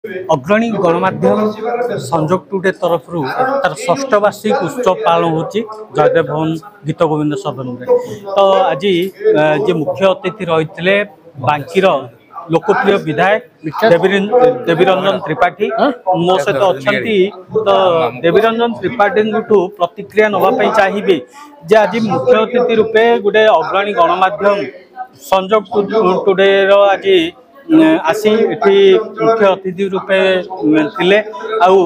अग्रणी गणमाध्यम संजोग टुडे तरफ तार षष्ठ वार्षिक उत्सव पालन होची जयदेव भवन गीत गोविंद सदन में। तो आज जे मुख्य अतिथि रही बांकीर लोकप्रिय विधायक देवीरंजन त्रिपाठी मो सहित अच्छा। तो देवीरंजन त्रिपाठी प्रतिक्रिया नापी चाहिए जे आज मुख्य अतिथि रूपे गोटे अग्रणी गणमाध्यम संजोग टुडे आज आसी एठी मुख्य अतिथि रूपे थिले आउ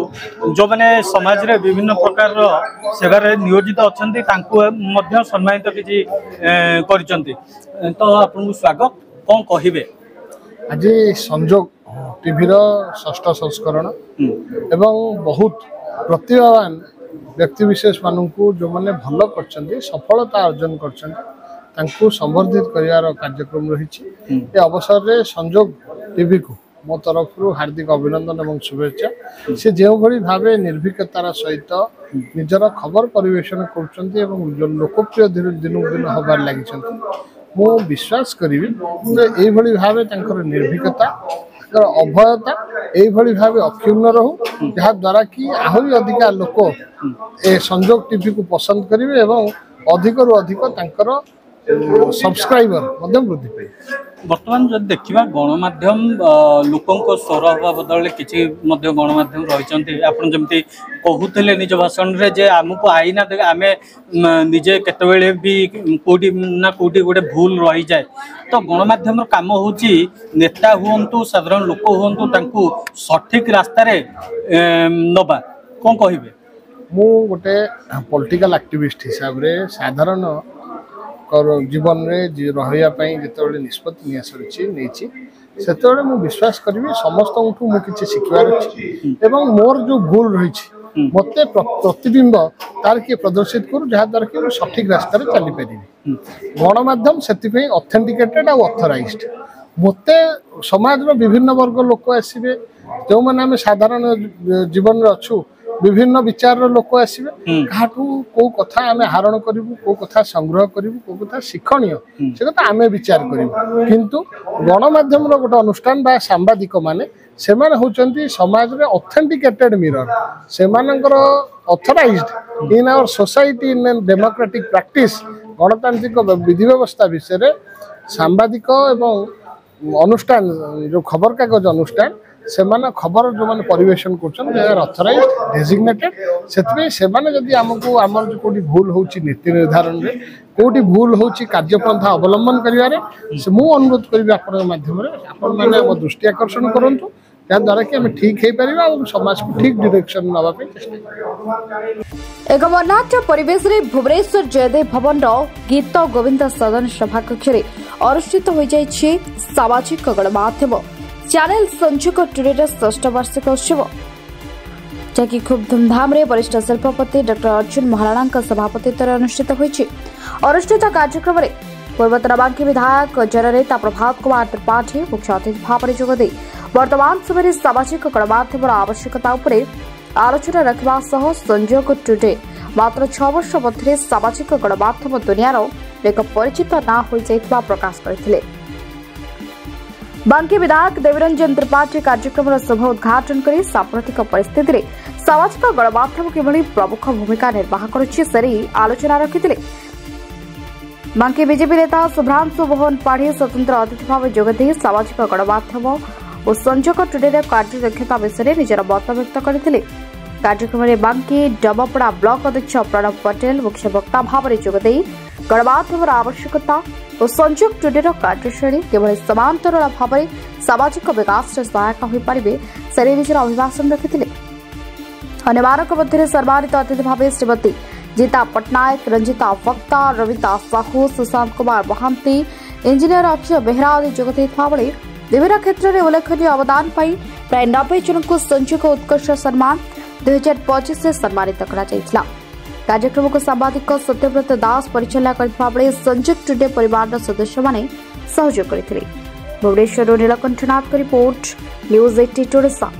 जो मैंने समाज रे विभिन्न प्रकार सेवार नियोजित अच्छी मध्य सम्मानित किसी करिसंती। तो आपन स्वागत कौन कहिबे। आज संजोग टीवी षष्ठ संस्करण एवं बहुत प्रतिभावान व्यक्ति विशेष मानू जो मैंने भल कर सफलता अर्जन कर संबर्धित कर कार्यक्रम रही अवसर में संजोग टीवी को मो तरफ हार्दिक अभिनंदन और शुभेच्छा। से जो भाव निर्भीकतार सहित निजर खबर परिवेशन कर लोकप्रिय दिन दिन हबार लगी मु विश्वास करी भाव निर्भीकता अभयता यही भाव अक्षुण्ण रहू जहाद्वारा कि आहरी अधिका लोक ए संजोग टीवी को पसंद करेंगे और अधिक रु अधिक सब्सक्राइबर वृद्धि पाए। बर्तमान जब देखा गणमाध्यम लोकों स्वर हवा बदल किसी गणमाध्यम रही जमी कहते निज भाषण में जे आमको आईना आम निजे केतबेले भी कोटी ना कोटी गोटे भूल रही जाए। तो गणमाध्यम काम हूँ नेता हूँ साधारण लोक हूँ सठिक रास्त नवा कौन कहे। मु गोटे पॉलिटिकल एक्टिविस्ट हिसाब से साधारण जीवन में रही जो निष्पत्ति नहीं मु विश्वास करी समस्त मुझे शिखबार अच्छी एवं मोर जो भूल रही मत प्रतिबिंब तार किए प्रदर्शित करूँ जहाद्वारा कि सठिक रास्त चली पारि। गणमाध्यम से ऑथेंटिकेटेड और ऑथराइज्ड मत समाज विभिन्न वर्ग लोक आसवे जो मैंने आम साधारण जीवन में अच्छु विभिन्न विचार लोक आसवे कौ कथा आम हरण करूँ कौ कथा संग्रह करूँ कौ कथा शिक्षणीय से कथा आम विचार करूँ किंतु गणमाध्यम गोटे अनुष्ठान बा सांबादिक माने से होचंती समाज रे ऑथेंटिकेटेड मिरर से authorized in our society in democratic practice गणतांत्रिक विधि व्यवस्था विषय सांबादिक एवं अनुष्ठान जो खबर कागज अनुष्ठान से खबर जो मैंने परिवेशन करथराइज डेजिग्नेटेड से जदि आमको आमर जो कौटी भूल हो नीति निर्धारण में कौटी भूल हो कार्यपंथा अवलंबन करें से मु अनुरोध करी आपण माध्यम मैंने दृष्टि आकर्षण करूँ जहाद्वारा कि आम ठीक हो पार और समाज को ठीक डायरेक्शन नापी चेष्टा। एक वर्णाढ्य परिवेश रे भुवनेश्वर जयदेव भवन गीत गोविंद सदन सभाकक्ष अनुष्ठित हो जाइए सामाजिक गणमाध्यम चैनल संजोग टुडे षष्ठ वार्षिक उत्सव जहाँकि खूब धूमधाम रे वरिष्ठ शिल्पपति डॉक्टर अर्जुन महाराणा सभापतित्व अनुष्ठित होइछि। अनुष्ठित कार्यक्रम में पूर्वतन बांकी विधायक जननेता प्रभात कुमार त्रिपाठी मुख्य अतिथि भाव में जोगदे वर्तमान समय सामाजिक गणमाध्यम आवश्यकता उपरे आलोचना रखा सह संजोग टुडे मात्र 6 वर्ष मध्य सामाजिक गणमाध्यम दुनियार एक परिचित ना हो जाइथिबा प्रकाश करथिले। बांकी विधायक देवीरंजन त्रिपाठी कार्यक्रम शुभ उद्घाटन कर सांप्रतिक परिस्थिति में सामाजिक गणमाध्यम किभली प्रमुख भूमिका निर्वाह करुछि से आलोचना रखिथिले। बांकी बीजेपी नेता शुभ्रांशु मोहन पाढ़ी स्वतंत्र अतिथि भाव जोगदे सामाजिक गणमाध्यम और संजोग टुडे कार्यदक्षता विषय निजर मत व्यक्त करथिले। कार्यक्रम में बांकी डबपड़ा ब्लॉक अध्यक्ष प्रणव पटेल मुख्य वक्ता भाव में जोगदे गणमाध्यम आवश्यकता और संजोग टुडे कार्यशैली केवल समांतराल भाव में सामाजिक विकास सहायक हो पारे से निजर अभिभाषण रखिथिले। अन्यमानक मध्य सम्मानित अतिथि भाव श्रीमती जीता पट्टनायक रंजिता वक्ता रविता साहू सुशांत कुमार महांती इंजीनियर अक्षय बेहरा आदि जोगदे बेले विभिन्न क्षेत्र में उल्लेखनीय अवदान पाई प्राय 90 जन को संजोग उत्कृष्ट सम्मान 2025 से सम्मानित करा कार्यक्रम को सांबादिक सत्यव्रत दास परिचालना करथिबा बेले संजोग टुडे परिवार सदस्य माने सहयोग करथिले। Bhubaneswar Nilkanthnath report news 18 Odisha.